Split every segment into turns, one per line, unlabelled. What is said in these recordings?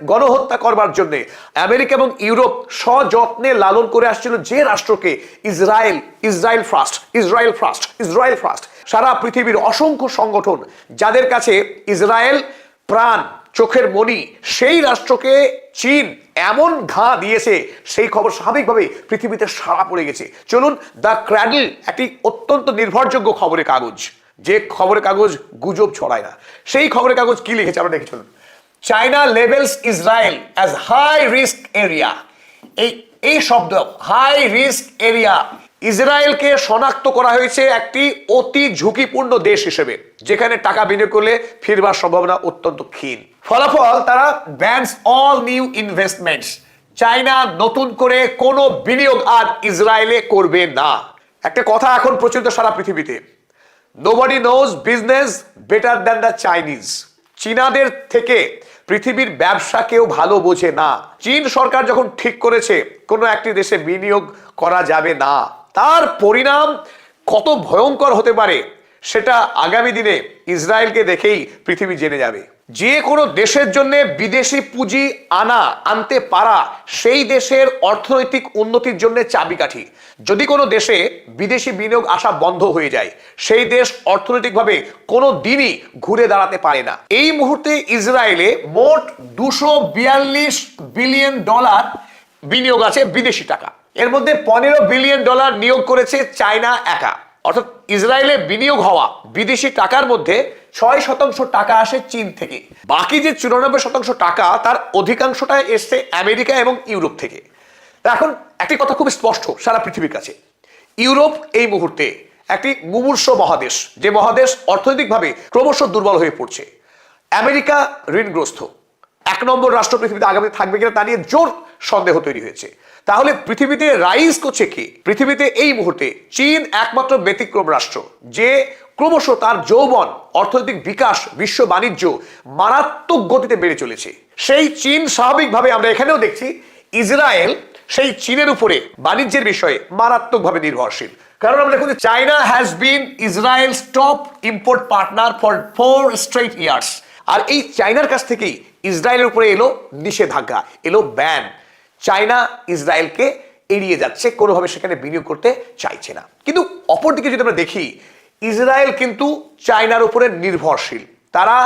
গণহত্যা করবার জন্য আমেরিকা এবং ইউরোপ সযত্নে লালন করে আসছিল যে রাষ্ট্রকে ইসরায়েল ফার্স্ট। সারা পৃথিবীর অসংখ্য সংগঠন যাদের কাছে ইসরায়েল প্রাণ, চোখের মণি, সেই রাষ্ট্রকে চীন এমন ঘা দিয়েছে, সেই খবর স্বাভাবিকভাবে পৃথিবীতে সাড়া পড়ে গেছে। চলুন, দ্য ক্র্যাডল একটি অত্যন্ত নির্ভরযোগ্য খবরের কাগজ, যে খবরের কাগজ গুজব ছড়ায় না, সেই খবরের কাগজ কি লিখেছে আমরা দেখে চলুন। China levels Israel as high risk area. এই শব্দ হাই রিস্ক এরিয়া, ইসরায়েলকে শনাক্ত করা হয়েছে একটি অতি ঝুঁকিপূর্ণ দেশ হিসেবে, যেখানে টাকা বিনিয়োগ করলে ফিরবার সম্ভাবনা অত্যন্ত ক্ষীণ। ফলাফল, তারা ব্যানস অল নিউ ইনভেস্টমেন্টস। চায়না নতুন করে কোনো বিনিয়োগ আর ইসরায়েলে করবে না। একটা কথা এখন প্রচলিত সারা পৃথিবীতে, nobody knows business better than the Chinese. চীনাদের থেকে পৃথিবীর ব্যবসা কেউ ভালো বোঝে না। চীন সরকার যখন ঠিক করেছে কোনো একটি দেশে বিনিয়োগ করা যাবে না, তার পরিণাম কত ভয়ঙ্কর হতে পারে সেটা আগামী দিনে ইসরায়েলকে দেখেই পৃথিবী জেনে যাবে। যে কোনো দেশের জন্য বিদেশি পুঁজি আনতে পারা সেই দেশের অর্থনৈতিক উন্নতির জন্য চাবিকাঠি। যদি কোনো দেশে বিদেশি বিনিয়োগ আসা বন্ধ হয়ে যায়, সেই দেশ অর্থনৈতিকভাবে কোনো দিনই ঘুরে দাঁড়াতে পারে না। এই মুহূর্তে ইসরায়েলে মোট $242 বিলিয়ন বিনিয়োগ আছে বিদেশি টাকা। এর মধ্যে $15 বিলিয়ন নিয়োগ করেছে চায়না একা। অর্থাৎ ইসরায়েলে বিনিয়োগ হওয়া বিদেশি টাকার মধ্যে 6% টাকা আসে চীন থেকে। বাকি যে 94% টাকা, তার অধিকাংশটা এসছে আমেরিকা এবং ইউরোপ থেকে। এখন একটি কথা খুব স্পষ্ট সারা পৃথিবীর কাছে, ইউরোপ এই মুহূর্তে একটি মুমূর্ষ মহাদেশ, যে মহাদেশ অর্থনৈতিকভাবে ক্রমশ দুর্বল হয়ে পড়ছে। আমেরিকা ঋণগ্রস্ত, 1 নম্বর রাষ্ট্র পৃথিবীতে আগামী থাকবে কিনা তা নিয়ে জোর সন্দেহ তৈরি হয়েছে। তাহলে পৃথিবীতে রাইজ করছে কি? পৃথিবীতে এই মুহূর্তে চীন একমাত্র ব্যতিক্রম রাষ্ট্র, যে ক্রমশ তার যৌবন, অর্থনৈতিক বিকাশ, বিশ্ব বাণিজ্য মারাত্মক গতিতে বেড়ে চলেছে। সেই চীন স্বাভাবিকভাবে আমরা এখানেও দেখছি ইসরায়েল সেই চীনের উপরে বাণিজ্যের বিষয়ে মারাত্মকভাবে নির্ভরশীল। কারণ আমরা দেখুন, China has been Israel's top import partner for 4 straight years. আর এই চায়নার কাছ থেকেই ইসরায়েলের উপরে এলো নিষেধাজ্ঞা, এলো ব্যান। চায়না ইসরায়েলকে এড়িয়ে যাচ্ছে, কোনোভাবে সেখানে বিনিয়োগ করতে চাইছে না। কিন্তু অপরদিকে যদি আমরা দেখি, ইসরায়েল কিন্তু চায়নার উপরে নির্ভরশীল। তারা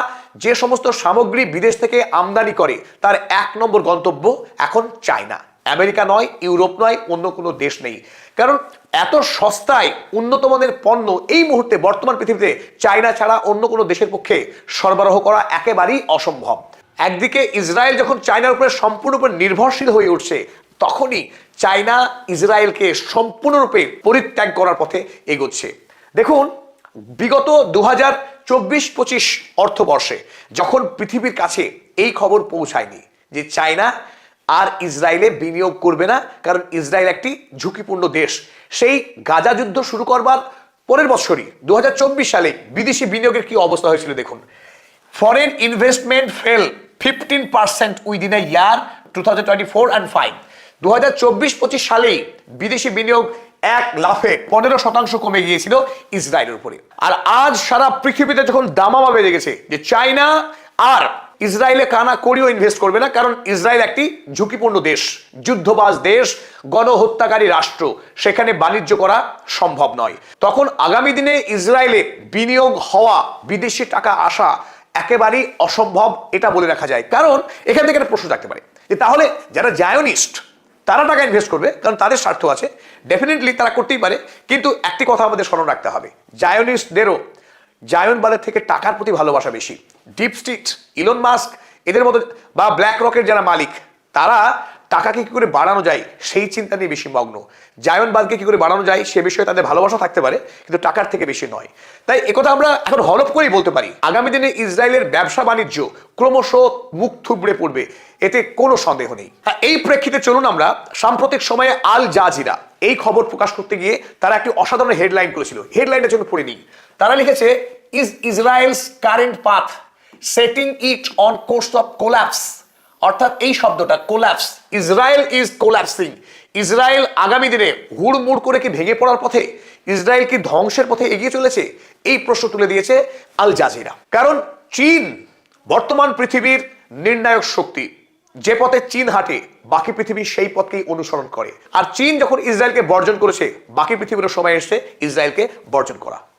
যে সমস্ত সামগ্রী বিদেশ থেকে আমদানি করে, তার 1 নম্বর গন্তব্য এখন চায়না। আমেরিকা নয়, ইউরোপ নয়, অন্য কোনো দেশ নেই। কারণ এত সস্তায় উন্নত মানের পণ্য এই মুহূর্তে বর্তমান পৃথিবীতে চায়না ছাড়া অন্য কোনো দেশের পক্ষে সরবরাহ করা একেবারেই অসম্ভব। একদিকে ইসরায়েল যখন চায়নার উপরে সম্পূর্ণরূপে নির্ভরশীল হয়ে উঠছে, তখনই চায়না ইসরায়েলকে সম্পূর্ণরূপে পরিত্যাগ করার পথে এগোচ্ছে। দেখুন, বিগত 2024-25 অর্থবর্ষে যখন পৃথিবীর কাছে এই খবর পৌঁছায়নি যে চায়না আর ইসরায়েলে বিনিয়োগ করবে না, কারণ ইসরায়েল একটি ঝুঁকিপূর্ণ দেশ, সেই গাজা যুদ্ধ শুরু করবার পরের বছরই 2024 সালে বিদেশি বিনিয়োগের কি অবস্থা হয়েছিল দেখুন। Foreign investment fail 15% within a year 2024 and 5। 2024-25 সালেই বিদেশি বিনিয়োগ এক লাফে 15% কমে গিয়েছিল ইসরায়েলের উপরে। আর আজ সারা পৃথিবীতে যখন দামামা বেড়ে গেছে যে চায়না আর ইসরায়েলে কানা করিও ইনভেস্ট করবে না, কারণ ইসরায়েল একটি ঝুঁকিপূর্ণ দেশ, যুদ্ধবাজ দেশ, গণহত্যাকারী রাষ্ট্র, সেখানে বাণিজ্য করা সম্ভব নয়। তখন আগামী দিনে ইসরায়েলে বিনিয়োগ হওয়া, বিদেশি টাকা আসা একেবারেই অসম্ভব, এটা বলে রাখা যায়। কারণ এখান থেকে একটা প্রশ্ন থাকতে পারে যে তাহলে যারা জায়োনিস্ট তারা টাকা ইনভেস্ট করবে, কারণ তাদের স্বার্থ আছে, ডেফিনেটলি তারা করতেই পারে। কিন্তু একটি কথা আমাদের স্মরণ রাখতে হবে, জায়োনিস্টদেরও জায়নবাদের থেকে টাকার প্রতি ভালোবাসা বেশি। ডিপ স্টেট, ইলন মাস্ক, এদের মতো বা ব্ল্যাক রকের যারা মালিক, তারা টাকাকে কি করে বাড়ানো যায় সেই চিন্তা নিয়ে বেশি মগ্ন। জায়নবাদকে কি করে বাড়ানো যায় সে বিষয়ে তাদের ভালোবাসা থাকতে পারে, কিন্তু টাকার থেকে বেশি নয়। তাই একথা আমরা এখন হলফ করেই বলতে পারি, আগামী দিনে ইসরায়েলের ব্যবসা বাণিজ্য ক্রমশ মুখ থুবড়ে পড়বে, এতে কোনো সন্দেহ নেই। এই প্রেক্ষিতে চলুন আমরা সাম্প্রতিক সময়ে আল জাজিরা এই খবর প্রকাশ করতে গিয়ে তারা একটি অসাধারণ হেডলাইন করেছিল। হেডলাইনের জন্য পড়ে নিই। তারা লিখেছে, is Israel's current path setting it on course of collapse. অর্থাৎ এই শব্দটা কোল্যাপস, ইসরায়েল ইজ কোল্যাপসিং। ইসরায়েল আগামী দিনে হুড়মুড় করে কি ভেঙে পড়ার পথে, ইসরায়েল কি ধ্বংসের পথে এগিয়ে চলেছে, এই প্রশ্ন তুলে দিয়েছে আল জাজিরা। কারণ চীন বর্তমান পৃথিবীর নির্ণায়ক শক্তি। যে পথে চীন হাঁটে বাকি পৃথিবী সেই পথকেই অনুসরণ করে। আর চীন যখন ইসরায়েলকে বর্জন করেছে, বাকি পৃথিবীর সময় এসে ইসরায়েলকে বর্জন করা।